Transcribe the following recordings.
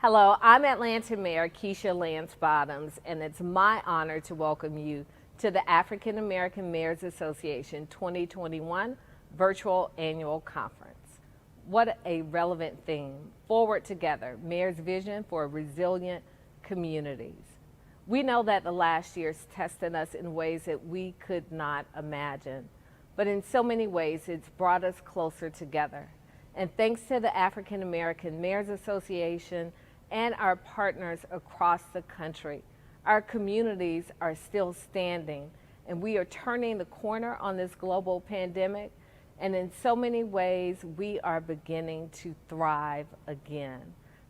Hello, I'm Atlanta Mayor Keisha Lance Bottoms, and it's my honor to welcome you to the African American Mayors Association 2021 Virtual Annual Conference. What a relevant theme. Forward Together, Mayor's Vision for Resilient Communities. We know that the last year's tested us in ways that we could not imagine, but in so many ways it's brought us closer together. And thanks to the African American Mayors Association and our partners across the country, our communities are still standing, and we are turning the corner on this global pandemic, and in so many ways we are beginning to thrive again.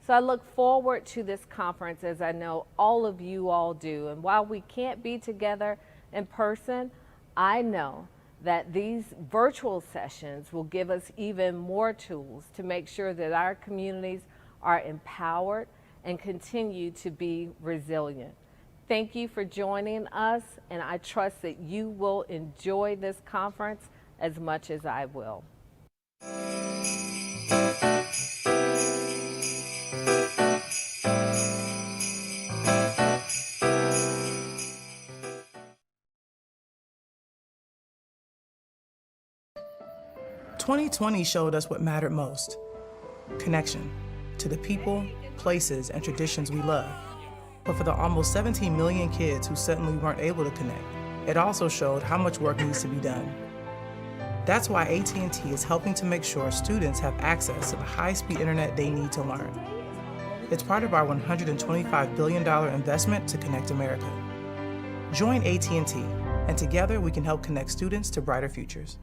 So I look forward to this conference, as I know all of you all do, and while we can't be together in person, I know that these virtual sessions will give us even more tools to make sure that our communities are empowered and continue to be resilient. Thank you for joining us, and I trust that you will enjoy this conference as much as I will. "2020 showed us what mattered most: connection to the people, places, and traditions we love. But for the almost 17 million kids who suddenly weren't able to connect, it also showed how much work needs to be done. That's why AT&T is helping to make sure students have access to the high-speed internet they need to learn. It's part of our $125 billion investment to connect America. Join AT&T, and together we can help connect students to brighter futures."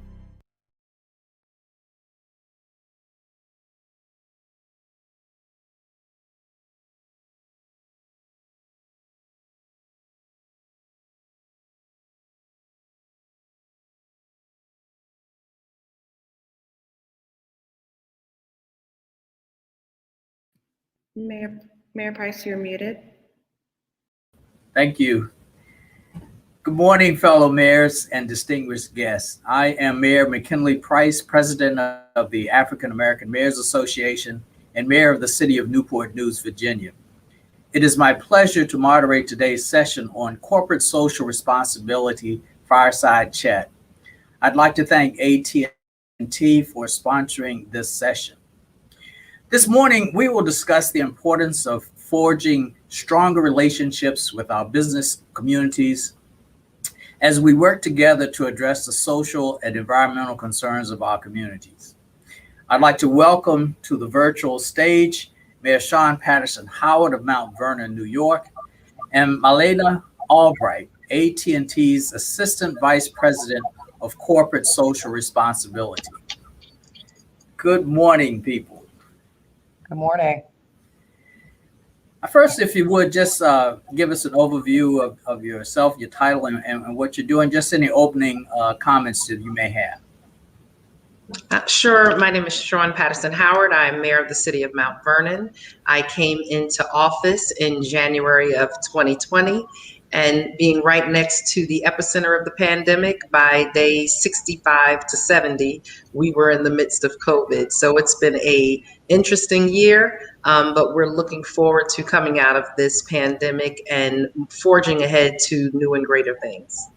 Mayor Price, you're muted. Thank you. Good morning, fellow mayors and distinguished guests. I am Mayor McKinley Price, President of the African American Mayors Association and Mayor of the City of Newport News, Virginia. It is my pleasure to moderate today's session on corporate social responsibility Fireside Chat. I'd like to thank AT&T for sponsoring this session. This morning, we will discuss the importance of forging stronger relationships with our business communities as we work together to address the social and environmental concerns of our communities. I'd like to welcome to the virtual stage Mayor Shawyn Patterson Howard of Mt.Vernon, New York, and Mylayna Albright, AT&T's Assistant Vice President of Corporate Social Responsibility. Good morning, people. Good morning. First, if you would just give us an overview of yourself, your title, and what you're doing, just any opening comments that you may have. Sure. My name is Shawyn Patterson Howard. I'm mayor of the city of Mt.Vernon. I came into office in January of 2020, and being right next to the epicenter of the pandemic, by day 65 to 70, we were in the midst of COVID. So it's been an interesting year, but we're looking forward to coming out of this pandemic and forging ahead to new and greater things.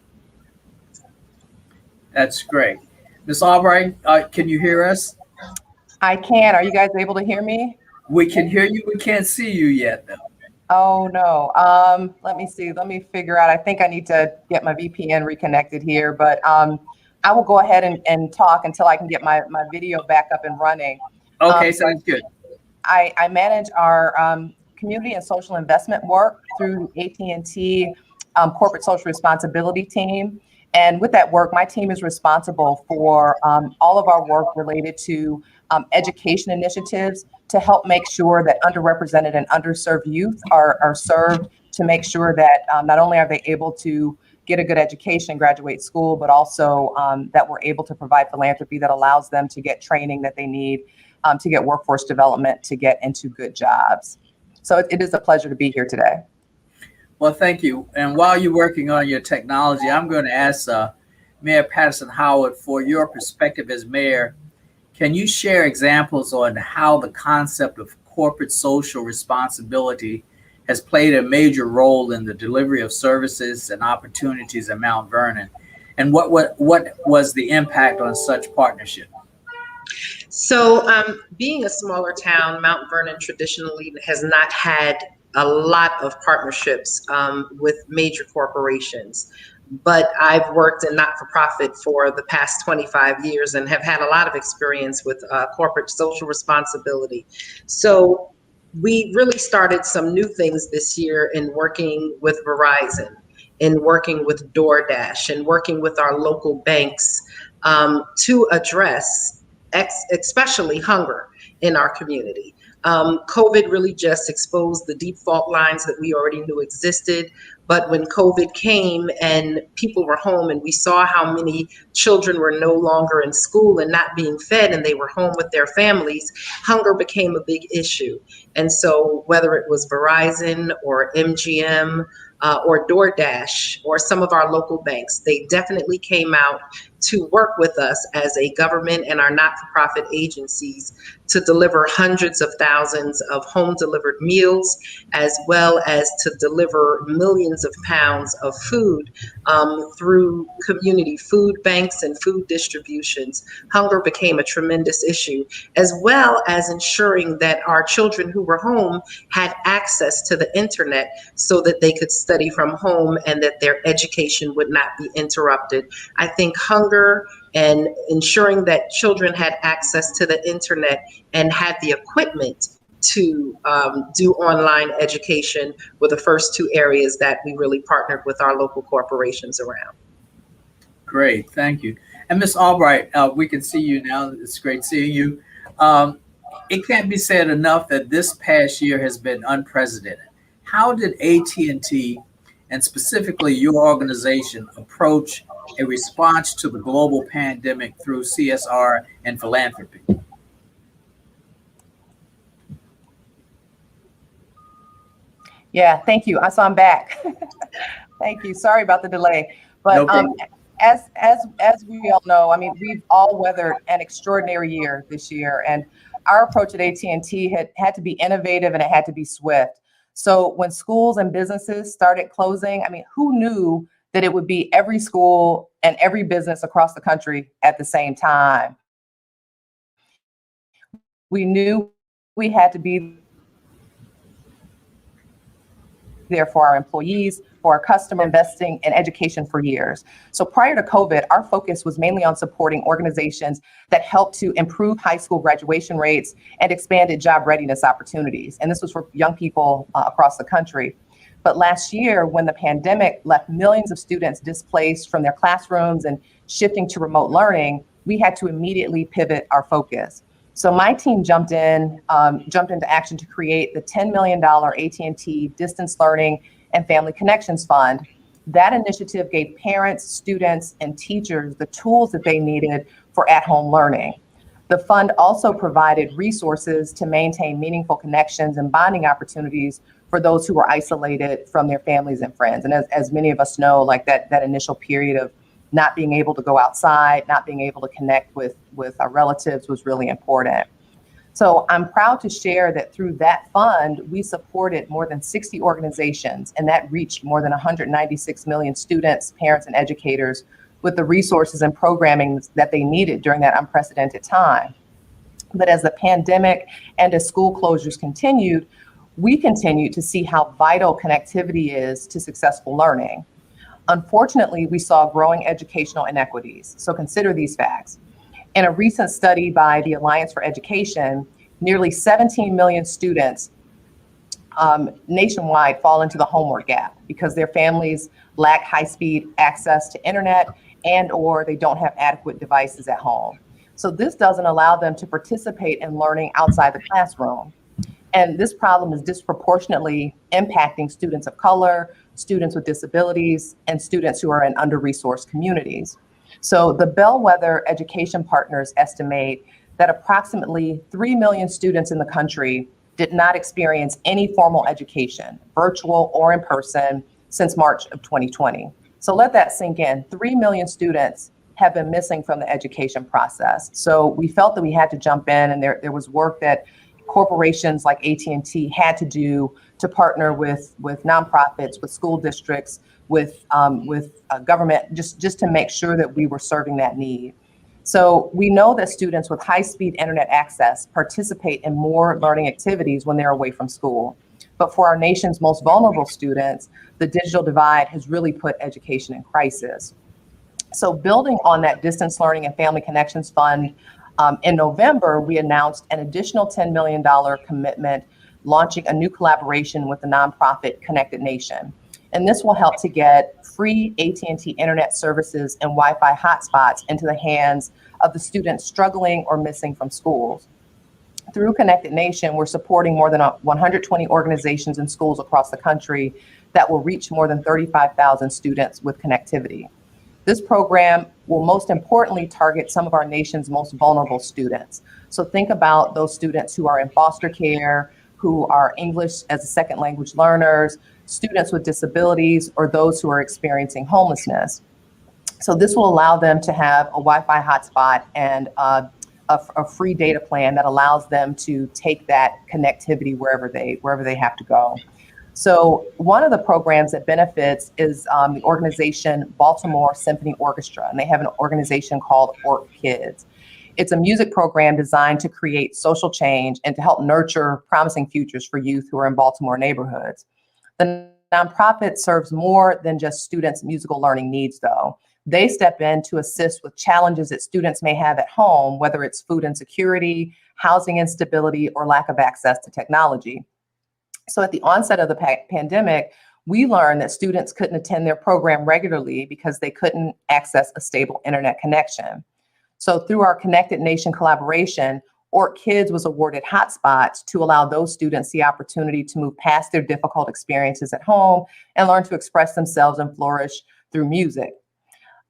That's great. Ms. Albright, can you hear us? I can. Are you guys able to hear me? We can hear you. We can't see you yet, though. Oh, no. Let me see. Let me figure out. I think I need to get my VPN reconnected here, but I will go ahead and talk until I can get my video back up and running. Okay, sounds good. I manage our community and social investment work through AT&T Corporate Social Responsibility team. And with that work, my team is responsible for all of our work related to education initiatives to help make sure that underrepresented and underserved youth are served, to make sure that not only are they able to get a good education, graduate school, but also that we're able to provide philanthropy that allows them to get training that they need, to get workforce development, to get into good jobs. So it is a pleasure to be here today. Well, thank you. And while you're working on your technology, I'm going to ask Mayor Patterson Howard, for your perspective as mayor, can you share examples on how the concept of corporate social responsibility has played a major role in the delivery of services and opportunities at Mount Vernon? And what was the impact on such partnership? So, being a smaller town, Mount Vernon traditionally has not had a lot of partnerships with major corporations. But I've worked in not-for-profit for the past 25 years and have had a lot of experience with corporate social responsibility. So we really started some new things this year in working with Verizon, in working with DoorDash, and working with our local banks to address especially hunger in our community. COVID really just exposed the deep fault lines that we already knew existed. But when COVID came and people were home and we saw how many children were no longer in school and not being fed and they were home with their families, hunger became a big issue. And so whether it was Verizon or MGM or DoorDash or some of our local banks, they definitely came out to work with us as a government and our not-for-profit agencies to deliver hundreds of thousands of home-delivered meals, as well as to deliver millions of pounds of food through community food banks and food distributions. Hunger became a tremendous issue, as well as ensuring that our children who were home had access to the internet so that they could study from home and that their education would not be interrupted. I think hunger and ensuring that children had access to the internet and had the equipment to do online education were the first two areas that we really partnered with our local corporations around. Great, thank you. And Ms. Albright, we can see you now. It's great seeing you. It can't be said enough that this past year has been unprecedented. How did AT&T and specifically your organization approach a response to the global pandemic through CSR and philanthropy? Yeah, thank you. So I'm back. Thank you. Sorry about the delay. But No as we all know, I mean, we've all weathered an extraordinary year this year, and our approach at AT&T had to be innovative and it had to be swift. So when schools and businesses started closing, I mean, who knew that it would be every school and every business across the country at the same time? We knew we had to be there for our employees, for our customer, investing in education for years. So prior to COVID, our focus was mainly on supporting organizations that help to improve high school graduation rates and expanded job readiness opportunities. And this was for young people across the country. But last year, when the pandemic left millions of students displaced from their classrooms and shifting to remote learning, we had to immediately pivot our focus. So my team jumped into action to create the $10 million AT&T Distance Learning and Family Connections Fund. That initiative gave parents, students, and teachers the tools that they needed for at-home learning. The fund also provided resources to maintain meaningful connections and bonding opportunities for those who were isolated from their families and friends. And as many of us know, like that initial period of not being able to go outside, not being able to connect with our relatives was really important. So I'm proud to share that through that fund, we supported more than 60 organizations, and that reached more than 196 million students, parents, and educators with the resources and programming that they needed during that unprecedented time. But as the pandemic and as school closures continued, we continued to see how vital connectivity is to successful learning. Unfortunately, we saw growing educational inequities. So consider these facts. In a recent study by the Alliance for Education, nearly 17 million students nationwide fall into the homework gap because their families lack high-speed access to internet and or they don't have adequate devices at home. So this doesn't allow them to participate in learning outside the classroom. And this problem is disproportionately impacting students of color, students with disabilities, and students who are in under-resourced communities. So the Bellwether Education Partners estimate that approximately 3 million students in the country did not experience any formal education, virtual or in person, since March of 2020. So let that sink in. 3 million students have been missing from the education process. So we felt that we had to jump in, and there was work that corporations like AT&T had to do to partner with nonprofits, with school districts, with government, just to make sure that we were serving that need. So we know that students with high-speed internet access participate in more learning activities when they're away from school. But for our nation's most vulnerable students, the digital divide has really put education in crisis. So building on that Distance Learning and Family Connections Fund, in November, we announced an additional $10 million commitment, launching a new collaboration with the nonprofit Connected Nation. And this will help to get free AT&T internet services and Wi-Fi hotspots into the hands of the students struggling or missing from schools. Through Connected Nation, we're supporting more than 120 organizations and schools across the country that will reach more than 35,000 students with connectivity. This program will most importantly target some of our nation's most vulnerable students. So think about those students who are in foster care, who are English as a second language learners, students with disabilities, or those who are experiencing homelessness. So this will allow them to have a Wi-Fi hotspot and a free data plan that allows them to take that connectivity wherever they have to go. So one of the programs that benefits is the organization Baltimore Symphony Orchestra, and they have an organization called OrkKids. It's a music program designed to create social change and to help nurture promising futures for youth who are in Baltimore neighborhoods. The nonprofit serves more than just students' musical learning needs, though. They step in to assist with challenges that students may have at home, whether it's food insecurity, housing instability, or lack of access to technology. So at the onset of the pandemic, we learned that students couldn't attend their program regularly because they couldn't access a stable internet connection. So through our Connected Nation collaboration, OrkKids was awarded hotspots to allow those students the opportunity to move past their difficult experiences at home and learn to express themselves and flourish through music.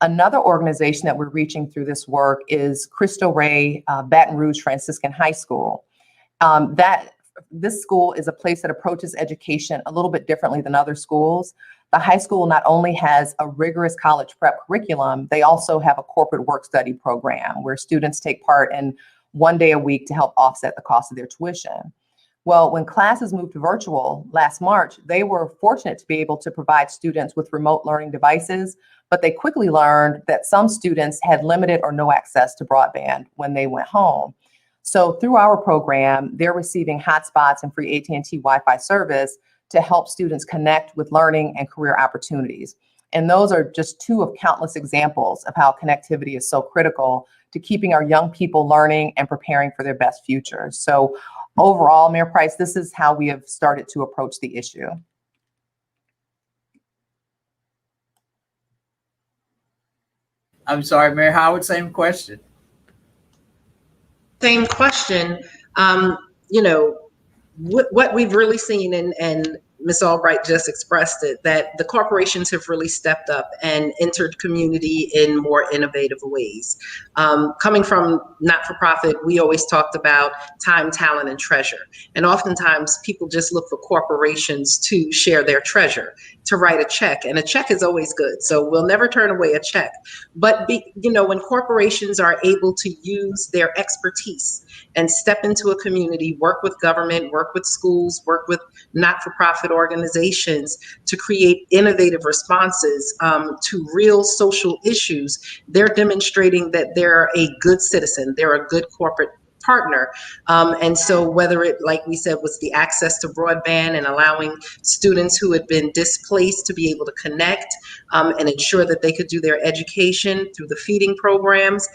Another organization that we're reaching through this work is Cristo Rey Baton Rouge Franciscan High School. This school is a place that approaches education a little bit differently than other schools. The high school not only has a rigorous college prep curriculum, they also have a corporate work study program where students take part in 1 day a week to help offset the cost of their tuition. Well, when classes moved to virtual last March, they were fortunate to be able to provide students with remote learning devices, but they quickly learned that some students had limited or no access to broadband when they went home. So through our program, they're receiving hotspots and free AT&T Wi-Fi service to help students connect with learning and career opportunities. And those are just two of countless examples of how connectivity is so critical to keeping our young people learning and preparing for their best futures. So overall, Mayor Price, this is how we have started to approach the issue. I'm sorry, Mayor Howard, same question. Same question. What we've really seen, and Ms. Albright just expressed it, that the corporations have really stepped up and entered community in more innovative ways. Coming from not-for-profit, we always talked about time, talent, and treasure. And oftentimes people just look for corporations to share their treasure, to write a check. And a check is always good. So we'll never turn away a check. But when corporations are able to use their expertise and step into a community, work with government, work with schools, work with not-for-profit organizations to create innovative responses to real social issues, they're demonstrating that they're a good citizen, they're a good corporate partner. And so whether it, like we said, was the access to broadband and allowing students who had been displaced to be able to connect and ensure that they could do their education through the feeding programs,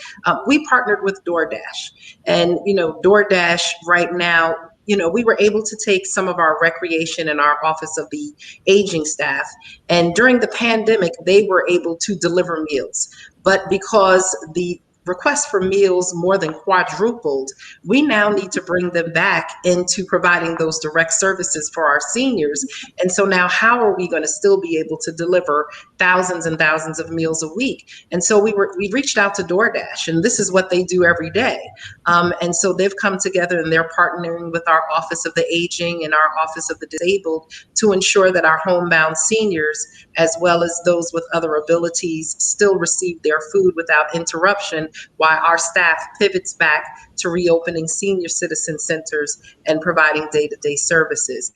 we partnered with DoorDash. And, DoorDash right now, we were able to take some of our recreation and our Office of the Aging staff. And during the pandemic, they were able to deliver meals. But because the requests for meals more than quadrupled, we now need to bring them back into providing those direct services for our seniors. And so now how are we going to still be able to deliver thousands and thousands of meals a week? And so we reached out to DoorDash, and this is what they do every day. And so they've come together and they're partnering with our Office of the Aging and our Office of the Disabled to ensure that our homebound seniors, as well as those with other abilities, still receive their food without interruption, while our staff pivots back to reopening senior citizen centers and providing day-to-day services.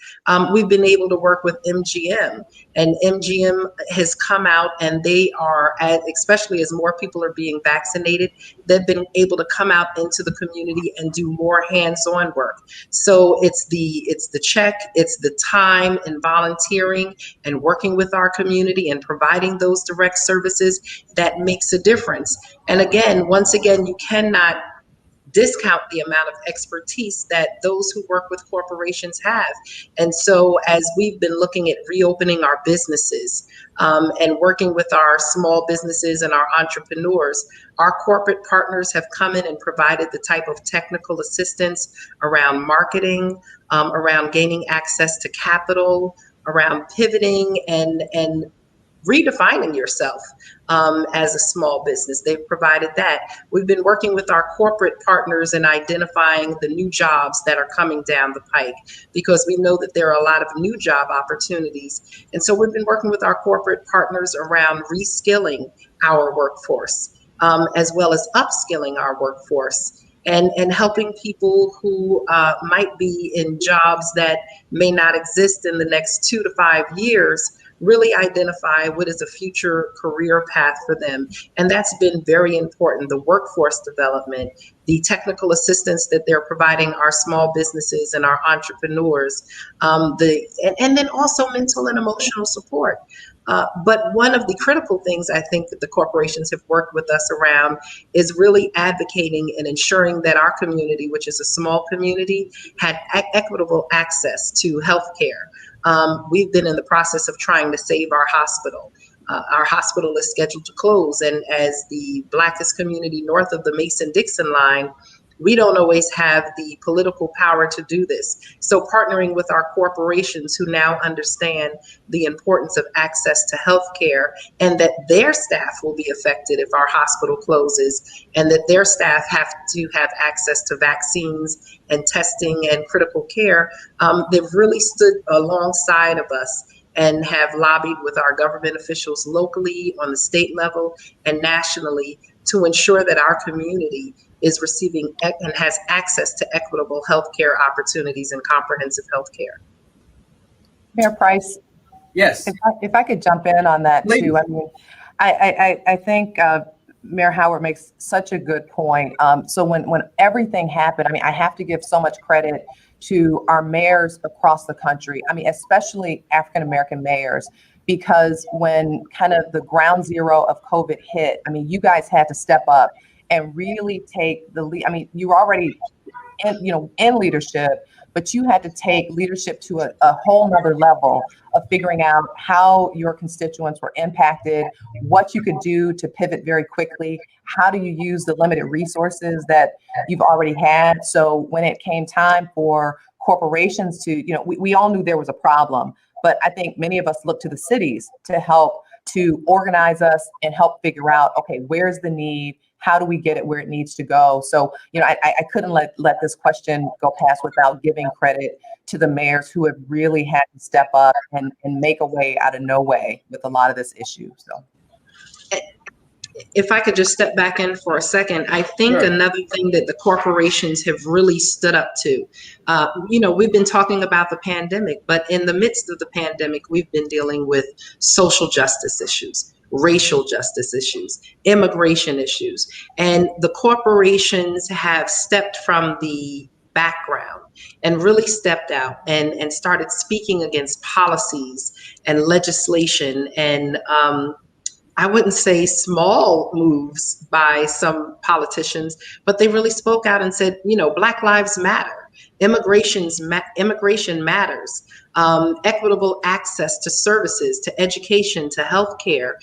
We've been able to work with MGM, and MGM has come out, and they are, especially as more people are being vaccinated, they've been able to come out into the community and do more hands-on work. So it's the check, it's the time and volunteering and working with our community and providing those direct services that makes a difference. And again, once again, you cannot discount the amount of expertise that those who work with corporations have. And so as we've been looking at reopening our businesses and working with our small businesses and our entrepreneurs, our corporate partners have come in and provided the type of technical assistance around marketing, around gaining access to capital, around pivoting and redefining yourself as a small business. They've provided that. We've been working with our corporate partners in identifying the new jobs that are coming down the pike, because we know that there are a lot of new job opportunities. And so we've been working with our corporate partners around reskilling our workforce, as well as upskilling our workforce, and helping people who might be in jobs that may not exist in the next 2 to 5 years, really identify what is a future career path for them. And that's been very important. The workforce development, the technical assistance that they're providing our small businesses and our entrepreneurs, and then also mental and emotional support. But one of the critical things I think that the corporations have worked with us around is really advocating and ensuring that our community, which is a small community, had equitable access to healthcare. We've been in the process of trying to save our hospital. Our hospital is scheduled to close, and as the Blackest community north of the Mason-Dixon line, we don't always have the political power to do this. So partnering with our corporations who now understand the importance of access to healthcare, and that their staff will be affected if our hospital closes, and that their staff have to have access to vaccines and testing and critical care, they've really stood alongside of us and have lobbied with our government officials locally, on the state level, and nationally to ensure that our community is receiving and has access to equitable healthcare opportunities and comprehensive healthcare. Mayor Price? Yes. If I could jump in on that Please. too. I mean, I think Mayor Howard makes such a good point. So when everything happened, I mean, I have to give so much credit to our mayors across the country. I mean, especially African-American mayors, because when kind of the ground zero of COVID hit, I mean, you guys had to step up and really take the lead. I mean, you were already in leadership, but you had to take leadership to a whole nother level of figuring out how your constituents were impacted, what you could do to pivot very quickly, how do you use the limited resources that you've already had. So when it came time for corporations to, we all knew there was a problem, but I think many of us looked to the cities to help to organize us and help figure out, okay, where's the need? How do we get it where it needs to go? So, I couldn't let this question go past without giving credit to the mayors who have really had to step up and make a way out of no way with a lot of this issue. So, if I could just step back in for a second, I think Sure. Another thing that the corporations have really stood up to, we've been talking about the pandemic, but in the midst of the pandemic, we've been dealing with social justice issues, racial justice issues, immigration issues, and the corporations have stepped from the background and really stepped out and started speaking against policies and legislation and I wouldn't say small moves by some politicians, but they really spoke out and said, Black lives matter. Immigration matters. Equitable access to services, to education, to healthcare,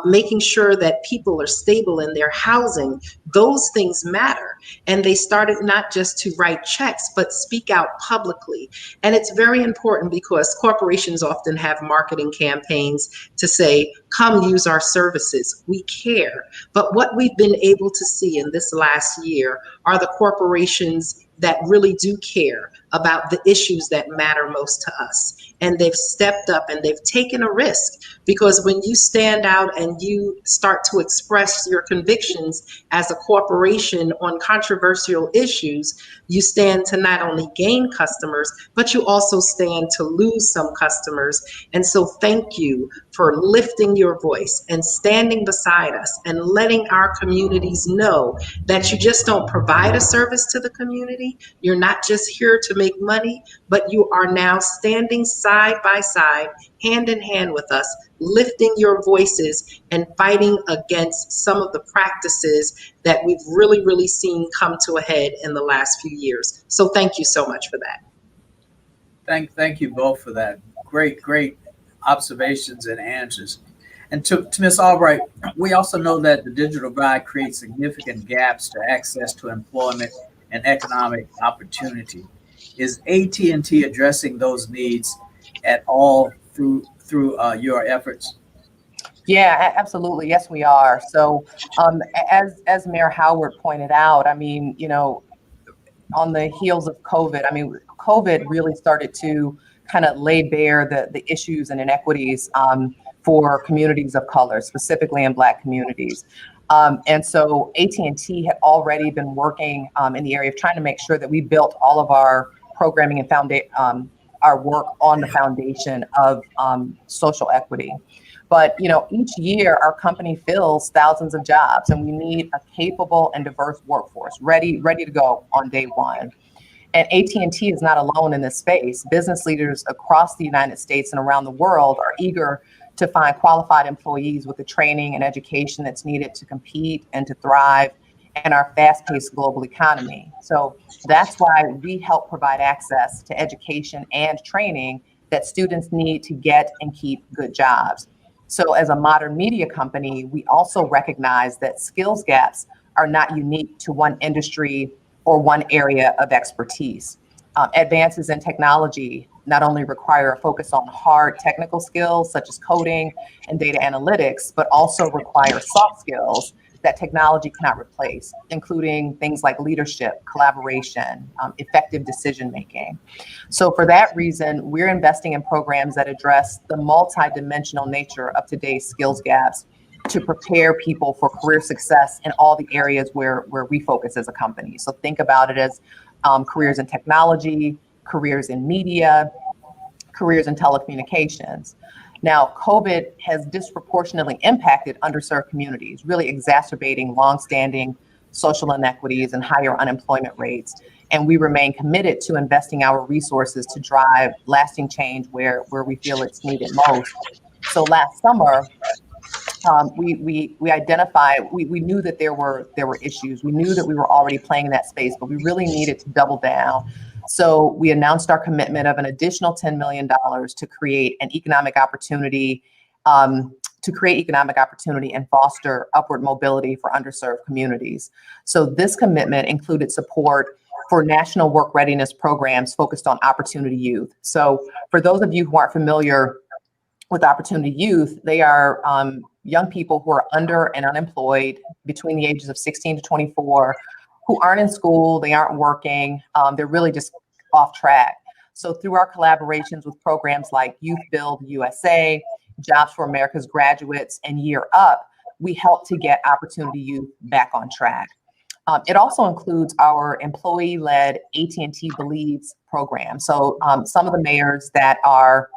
making sure that people are stable in their housing. Those things matter. And they started not just to write checks, but speak out publicly. And it's very important because corporations often have marketing campaigns to say, come use our services. We care. But what we've been able to see in this last year are the corporations that really do care about the issues that matter most to us, and they've stepped up and they've taken a risk, because when you stand out and you start to express your convictions as a corporation on controversial issues, you stand to not only gain customers, but you also stand to lose some customers. And so thank you for lifting your voice and standing beside us and letting our communities know that you just don't provide a service to the community. You're not just here to make money, but you are now standing side by side, hand in hand with us, lifting your voices and fighting against some of the practices that we've really, really seen come to a head in the last few years. So thank you so much for that. Thank you both for that. Great observations and answers. And to Ms. Albright, we also know that the digital divide creates significant gaps to access to employment and economic opportunity. Is AT&T addressing those needs at all through your efforts? Yeah, absolutely. Yes, we are. So as Mayor Howard pointed out, I mean, you know, on the heels of COVID, I mean, COVID really started to kind of lay bare the issues and inequities for communities of color, specifically in Black communities. And so AT&T had already been working in the area of trying to make sure that we built all of our programming and our work on the foundation of social equity. But, you know, each year our company fills thousands of jobs, and we need a capable and diverse workforce ready to go on day one. And AT&T is not alone in this space. Business leaders across the United States and around the world are eager to find qualified employees with the training and education that's needed to compete and to thrive in our fast-paced global economy. So that's why we help provide access to education and training that students need to get and keep good jobs. So as a modern media company, we also recognize that skills gaps are not unique to one industry or one area of expertise. Advances in technology not only require a focus on hard technical skills such as coding and data analytics, but also require soft skills that technology cannot replace, including things like leadership, collaboration, effective decision-making. So for that reason, we're investing in programs that address the multidimensional nature of today's skills gaps to prepare people for career success in all the areas where we focus as a company. So think about it as careers in technology, careers in media, careers in telecommunications. Now, COVID has disproportionately impacted underserved communities, really exacerbating longstanding social inequities and higher unemployment rates. And we remain committed to investing our resources to drive lasting change where we feel it's needed most. So last summer, we identified, we knew that there were issues. We knew that we were already playing in that space, but we really needed to double down. So we announced our commitment of an additional $10 million to create an economic opportunity, and foster upward mobility for underserved communities. So this commitment included support for national work readiness programs focused on Opportunity Youth. So for those of you who aren't familiar with Opportunity Youth, they are young people who are under and unemployed between the ages of 16 to 24, who aren't in school, they aren't working, they're really just off track. So through our collaborations with programs like Youth Build USA, Jobs for America's Graduates, and Year Up, we help to get Opportunity Youth back on track. It also includes our employee-led AT&T Believes program. So some of the mayors that are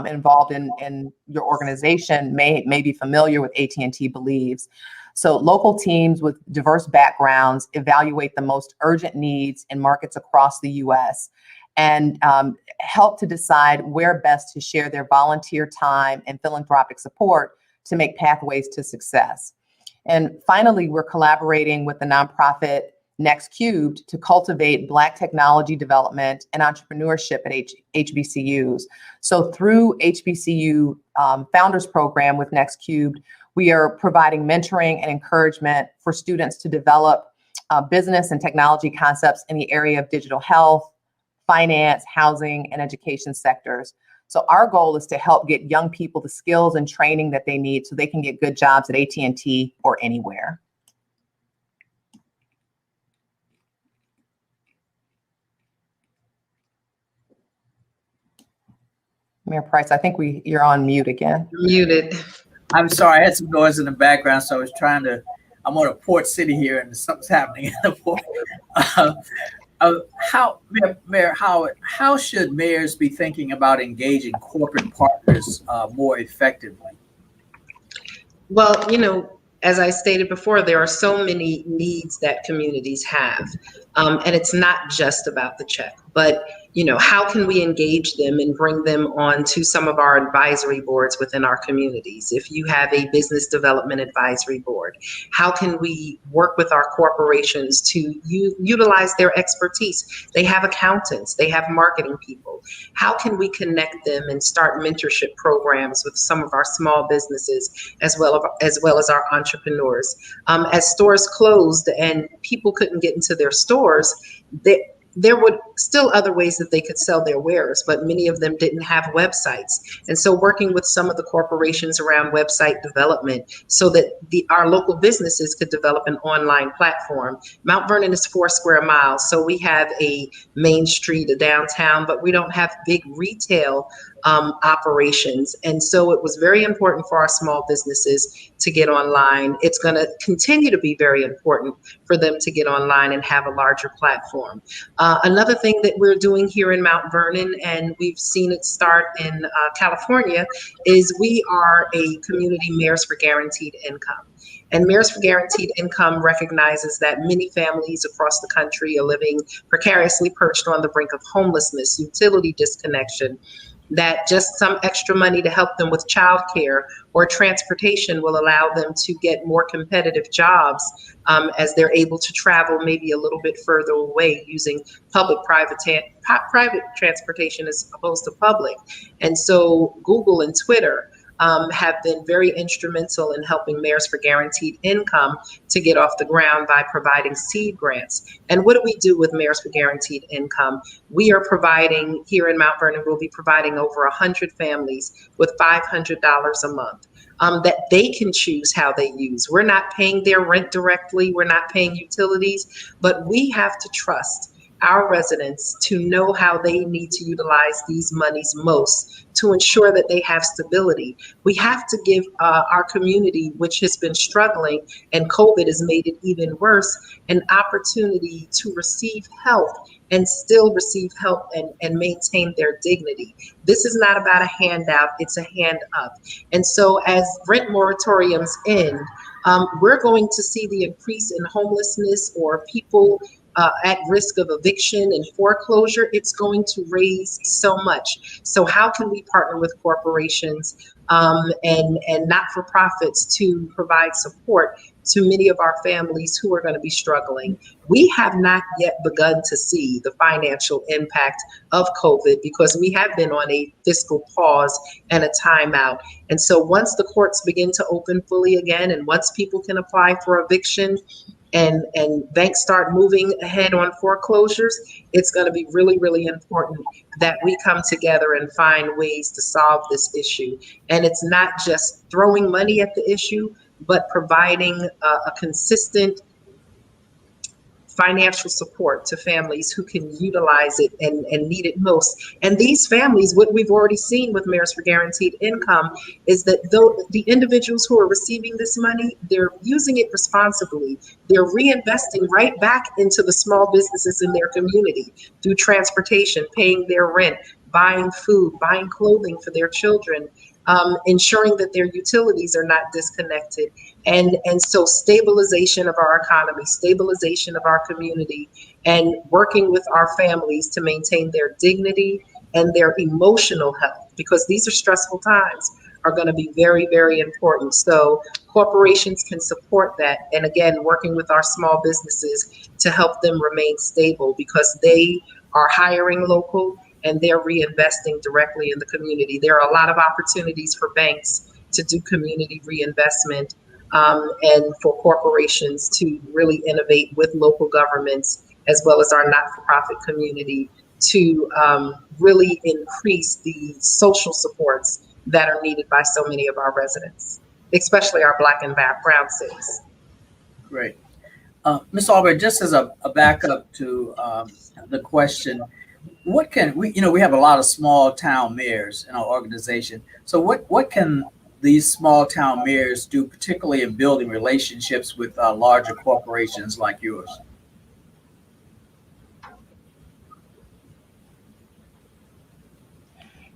involved in your organization may be familiar with AT&T Believes. So local teams with diverse backgrounds evaluate the most urgent needs in markets across the U.S. and help to decide where best to share their volunteer time and philanthropic support to make pathways to success. And finally, we're collaborating with the nonprofit Next Cubed to cultivate Black technology development and entrepreneurship at HBCUs. So through HBCU Founders Program with Next Cubed, we are providing mentoring and encouragement for students to develop business and technology concepts in the area of digital health, finance, housing, and education sectors. So our goal is to help get young people the skills and training that they need so they can get good jobs at AT&T or anywhere. Mayor Price, I think you're on mute again. Muted. I'm sorry, I had some noise in the background, so I was I'm on a port city here and something's happening in the port. Mayor Howard, how should mayors be thinking about engaging corporate partners more effectively? Well, as I stated before, there are so many needs that communities have. And it's not just about the check, but how can we engage them and bring them on to some of our advisory boards within our communities? If you have a business development advisory board, how can we work with our corporations to utilize their expertise? They have accountants, they have marketing people. How can we connect them and start mentorship programs with some of our small businesses as well as our entrepreneurs? As stores closed and people couldn't get into their stores, there were still other ways that they could sell their wares, but many of them didn't have websites. And so working with some of the corporations around website development so that our local businesses could develop an online platform. Mount Vernon is 4 square miles, so we have a main street, a downtown, but we don't have big retail operations. And so it was very important for our small businesses to get online. It's going to continue to be very important for them to get online and have a larger platform. Another thing that we're doing here in Mount Vernon, and we've seen it start in California, is we are a community Mayors for Guaranteed Income. And Mayors for Guaranteed Income recognizes that many families across the country are living precariously perched on the brink of homelessness, utility disconnection, that just some extra money to help them with childcare or transportation will allow them to get more competitive jobs as they're able to travel maybe a little bit further away using private transportation as opposed to public. And so Google and Twitter have been very instrumental in helping Mayors for Guaranteed Income to get off the ground by providing seed grants. And what do we do with Mayors for Guaranteed Income? We are providing, here in Mount Vernon, we'll be providing over 100 families with $500 a month that they can choose how they use. We're not paying their rent directly, we're not paying utilities, but we have to trust our residents to know how they need to utilize these monies most to ensure that they have stability. We have to give our community, which has been struggling, and COVID has made it even worse, an opportunity to receive help and still receive help and maintain their dignity. This is not about a handout, it's a hand up. And so as rent moratoriums end, we're going to see the increase in homelessness or people at risk of eviction and foreclosure. It's going to raise so much. So how can we partner with corporations and not-for-profits to provide support to many of our families who are going to be struggling? We have not yet begun to see the financial impact of COVID because we have been on a fiscal pause and a timeout. And so once the courts begin to open fully again, and once people can apply for eviction, and banks start moving ahead on foreclosures, it's going to be really, really important that we come together and find ways to solve this issue. And it's not just throwing money at the issue, but providing a consistent financial support to families who can utilize it and need it most. And these families, what we've already seen with Mayors for Guaranteed Income is that though the individuals who are receiving this money, they're using it responsibly. They're reinvesting right back into the small businesses in their community through transportation, paying their rent, buying food, buying clothing for their children, ensuring that their utilities are not disconnected. And so stabilization of our economy, stabilization of our community, and working with our families to maintain their dignity and their emotional health, because these are stressful times, are going to be very, very important. So corporations can support that. And again, working with our small businesses to help them remain stable, because they are hiring local and they're reinvesting directly in the community. There are a lot of opportunities for banks to do community reinvestment and for corporations to really innovate with local governments as well as our not-for-profit community to really increase the social supports that are needed by so many of our residents, especially our Black and brown cities. Great. Ms. Albright, just as a backup to the question, what can we, we have a lot of small town mayors in our organization. So what can these small town mayors do, particularly in building relationships with larger corporations like yours?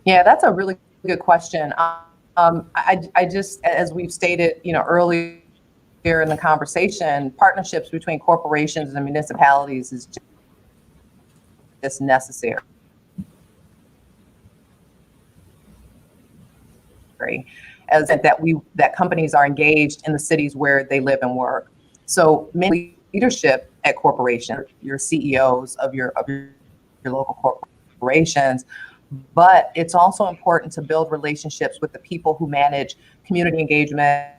Yeah, that's a really good question. I just, as we've stated, earlier in the conversation, partnerships between corporations and municipalities is just necessary. As that companies are engaged in the cities where they live and work. So many leadership at corporations, your CEOs of your local corporations, but it's also important to build relationships with the people who manage community engagement.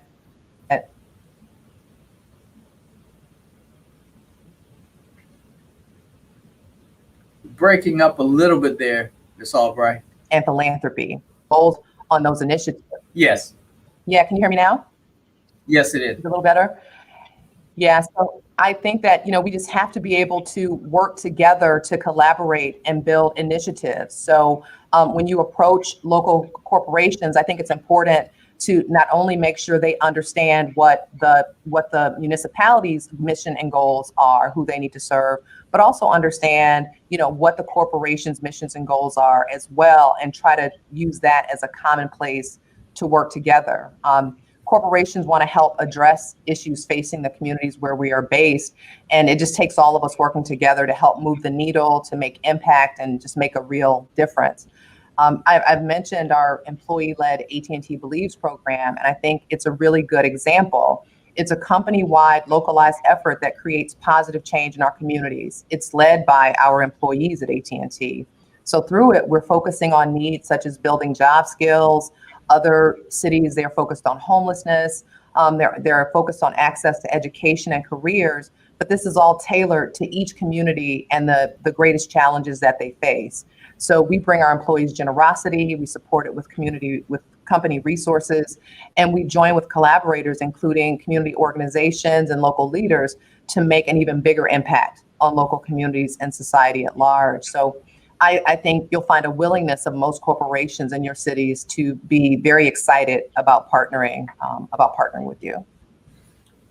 Breaking up a little bit there, Ms. Albright. And philanthropy, both on those initiatives. Yes. Yeah, can you hear me now? Yes, it is. A little better? Yeah, so I think that, we just have to be able to work together to collaborate and build initiatives. So when you approach local corporations, I think it's important to not only make sure they understand what the municipality's mission and goals are, who they need to serve, but also understand, what the corporation's missions and goals are as well, and try to use that as a common place to work together. Corporations want to help address issues facing the communities where we are based, and it just takes all of us working together to help move the needle, to make impact, and just make a real difference. I've mentioned our employee-led AT&T Believes program, and I think it's a really good example. It's a company-wide localized effort that creates positive change in our communities. It's led by our employees at AT&T. So through it, we're focusing on needs such as building job skills. Other cities, they're focused on homelessness. They're focused on access to education and careers, but this is all tailored to each community and the greatest challenges that they face. So we bring our employees generosity, we support it with company resources, and we join with collaborators, including community organizations and local leaders, to make an even bigger impact on local communities and society at large. So I think you'll find a willingness of most corporations in your cities to be very excited about partnering with you.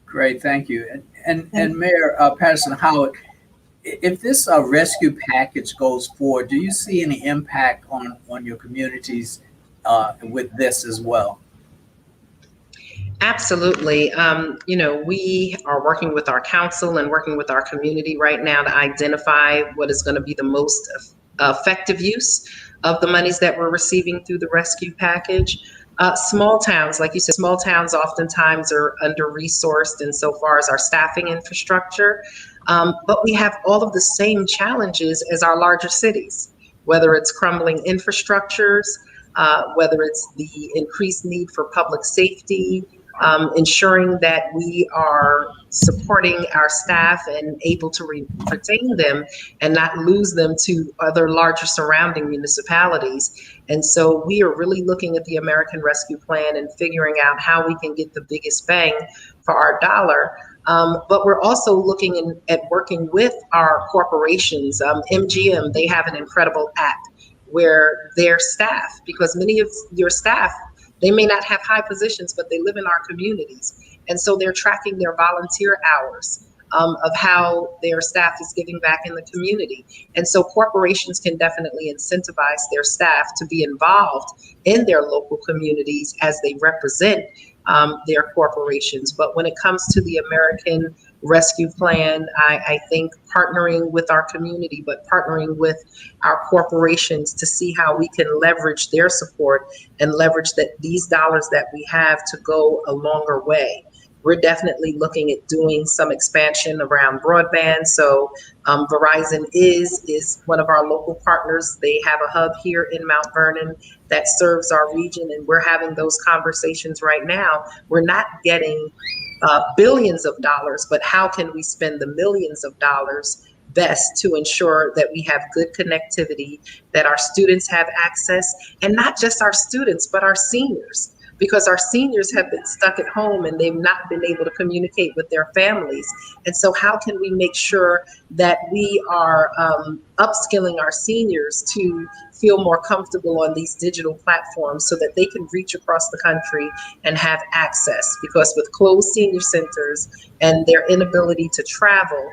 Great, thank you. And Mayor Patterson Howard, if this rescue package goes forward, do you see any impact on your communities with this as well? Absolutely. We are working with our council and working with our community right now to identify what is going to be the most effective use of the monies that we're receiving through the rescue package. Small towns, like you said, small towns oftentimes are under-resourced insofar as our staffing infrastructure, but we have all of the same challenges as our larger cities, whether it's crumbling infrastructures, whether it's the increased need for public safety, ensuring that we are supporting our staff and able to retain them and not lose them to other larger surrounding municipalities. And so we are really looking at the American Rescue Plan and figuring out how we can get the biggest bang for our dollar. But we're also looking at working with our corporations. MGM, they have an incredible app where their staff, because many of your staff, they may not have high positions, but they live in our communities. And so they're tracking their volunteer hours of how their staff is giving back in the community. And so corporations can definitely incentivize their staff to be involved in their local communities as they represent their corporations. But when it comes to the American Rescue Plan, I think partnering with our community, but partnering with our corporations to see how we can leverage their support and leverage these dollars that we have to go a longer way. We're definitely looking at doing some expansion around broadband. So Verizon is one of our local partners. They have a hub here in Mt.Vernon that serves our region, and we're having those conversations right now. We're not getting billions of dollars, but how can we spend the millions of dollars best to ensure that we have good connectivity, that our students have access, and not just our students, but our seniors. because our seniors have been stuck at home and they've not been able to communicate with their families. And so how can we make sure that we are upskilling our seniors to feel more comfortable on these digital platforms so that they can reach across the country and have access? Because with closed senior centers and their inability to travel,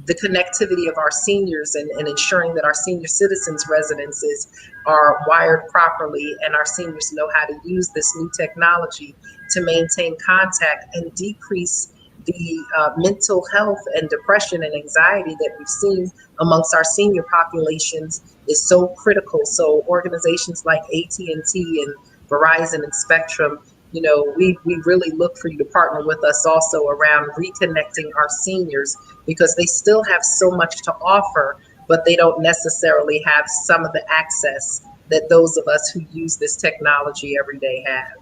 the connectivity of our seniors and ensuring that our senior citizens' residences are wired properly and our seniors know how to use this new technology to maintain contact and decrease the mental health and depression and anxiety that we've seen amongst our senior populations is so critical. So organizations like AT&T and Verizon and Spectrum, you know, we really look for you to partner with us also around reconnecting our seniors, because they still have so much to offer, but they don't necessarily have some of the access that those of us who use this technology every day have.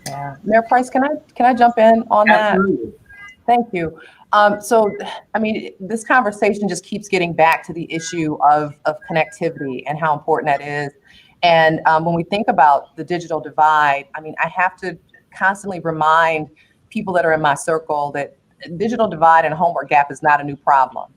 Yeah. Mayor Price, can I jump in on that? Absolutely. Thank you. So, I mean, this conversation just keeps getting back to the issue of connectivity and how important that is. And when we think about the digital divide, I mean, I have to constantly remind people that are in my circle that digital divide and homework gap is not a new problem.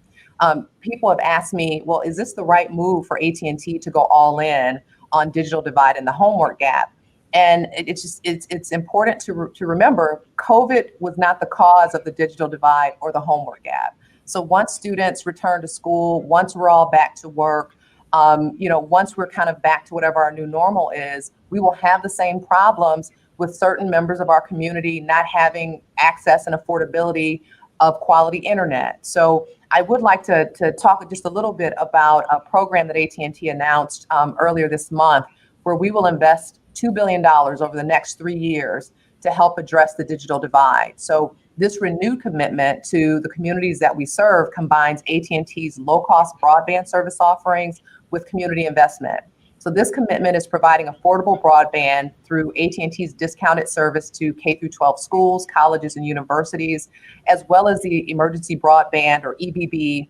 People have asked me, well, is this the right move for AT&T to go all in on digital divide and the homework gap? And it's important to remember COVID was not the cause of the digital divide or the homework gap. So once students return to school, once we're all back to work, once we're kind of back to whatever our new normal is, we will have the same problems with certain members of our community not having access and affordability of quality internet. So I would like to talk just a little bit about a program that AT&T announced earlier this month, where we will invest $2 billion over the next 3 years to help address the digital divide. So this renewed commitment to the communities that we serve combines AT&T's low-cost broadband service offerings with community investment. So this commitment is providing affordable broadband through AT&T's discounted service to K-12 schools, colleges, and universities, as well as the emergency broadband or EBB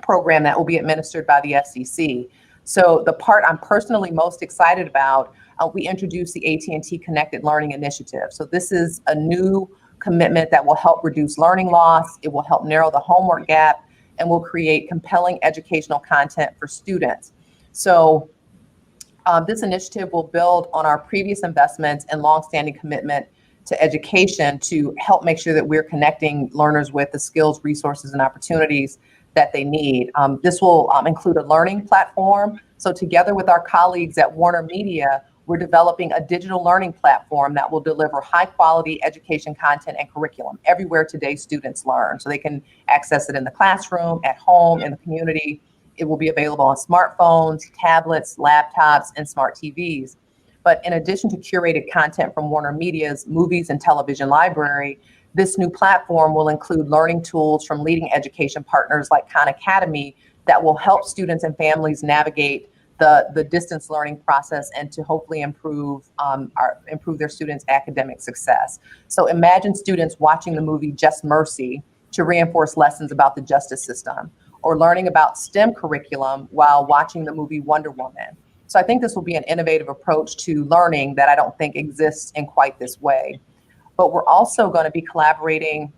program that will be administered by the FCC. So the part I'm personally most excited about, we introduced the AT&T Connected Learning Initiative. So this is a new commitment that will help reduce learning loss. It will help narrow the homework gap and will create compelling educational content for students. So this initiative will build on our previous investments and longstanding commitment to education to help make sure that we're connecting learners with the skills, resources, and opportunities that they need. This will include a learning platform. So together with our colleagues at Warner Media, we're developing a digital learning platform that will deliver high quality education content and curriculum everywhere today's students learn. So they can access it in the classroom, at home, in the community. It will be available on smartphones, tablets, laptops, and smart TVs. But in addition to curated content from Warner Media's movies and television library, this new platform will include learning tools from leading education partners like Khan Academy that will help students and families navigate the distance learning process and to hopefully improve their students' academic success. So imagine students watching the movie Just Mercy to reinforce lessons about the justice system, or learning about STEM curriculum while watching the movie Wonder Woman. So I think this will be an innovative approach to learning that I don't think exists in quite this way. But we're also going to be collaborating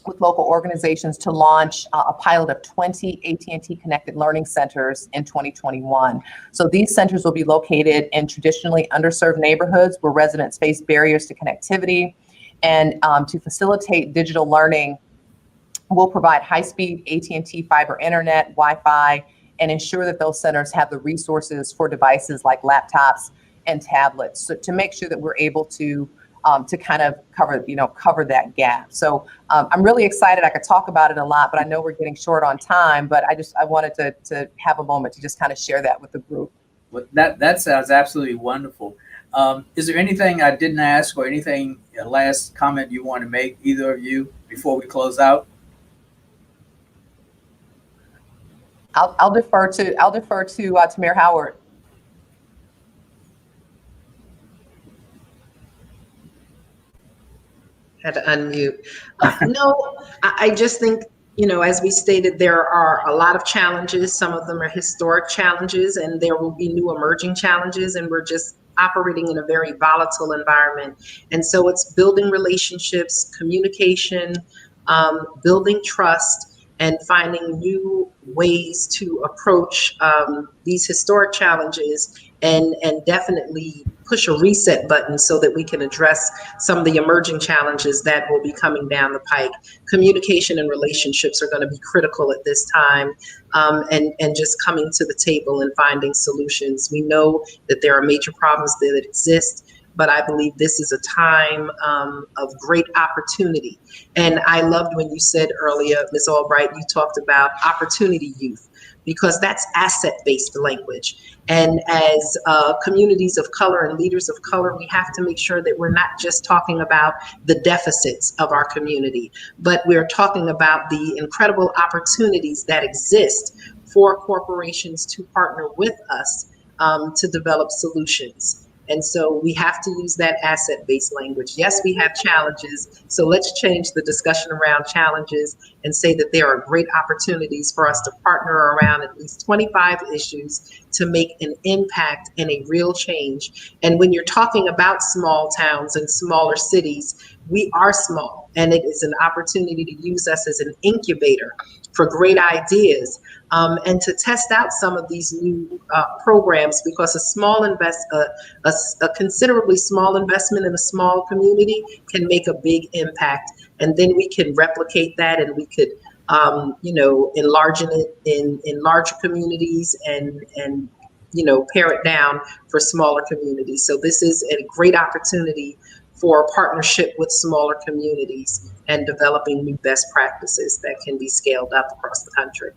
with local organizations to launch a pilot of 20 AT&T Connected Learning Centers in 2021. So these centers will be located in traditionally underserved neighborhoods where residents face barriers to connectivity. And to facilitate digital learning, we'll provide high-speed AT&T fiber internet, Wi-Fi, and ensure that those centers have the resources for devices like laptops and tablets, so to make sure that we're able to kind of cover that gap. So I'm really excited. I could talk about it a lot, but I know we're getting short on time. But I wanted to have a moment to just kind of share that with the group. Well, that sounds absolutely wonderful. Is there anything I didn't ask, or anything, a last comment you want to make, either of you, before we close out? I'll defer to Mayor Howard. Had to unmute. No, I just think, as we stated, there are a lot of challenges. Some of them are historic challenges, and there will be new emerging challenges. And we're just operating in a very volatile environment. And so it's building relationships, communication, building trust, and finding new ways to approach these historic challenges, and definitely push a reset button so that we can address some of the emerging challenges that will be coming down the pike. Communication and relationships are going to be critical at this time, and just coming to the table and finding solutions. We know that there are major problems that exist, but I believe this is a time of great opportunity. And I loved when you said earlier, Ms. Albright, you talked about opportunity youth, because that's asset-based language. And as communities of color and leaders of color, we have to make sure that we're not just talking about the deficits of our community, but we're talking about the incredible opportunities that exist for corporations to partner with us to develop solutions. And so we have to use that asset-based language. Yes, we have challenges, so let's change the discussion around challenges and say that there are great opportunities for us to partner around at least 25 issues to make an impact and a real change. And when you're talking about small towns and smaller cities, we are small, and it is an opportunity to use us as an incubator for great ideas, and to test out some of these new programs, because a considerably small investment in a small community can make a big impact. And then we can replicate that, and we could enlarge it in larger communities, and pare it down for smaller communities. So this is a great opportunity for partnership with smaller communities and developing new best practices that can be scaled up across the country.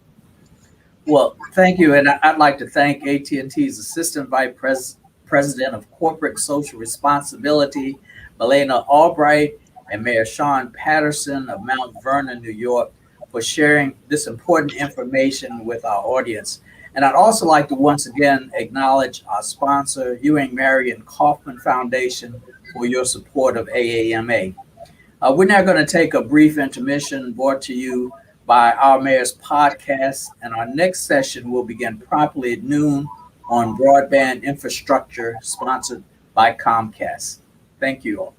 Well, thank you. And I'd like to thank AT&T's Assistant Vice President of Corporate Social Responsibility, Mylayna Albright, and Mayor Shawyn Patterson of Mt.Vernon, New York, for sharing this important information with our audience. And I'd also like to once again acknowledge our sponsor, Ewing Marion Kaufman Foundation, for your support of AAMA. We're now going to take a brief intermission brought to you by Our Mayor's podcast, and our next session will begin promptly at noon on broadband infrastructure, sponsored by Comcast. Thank you all.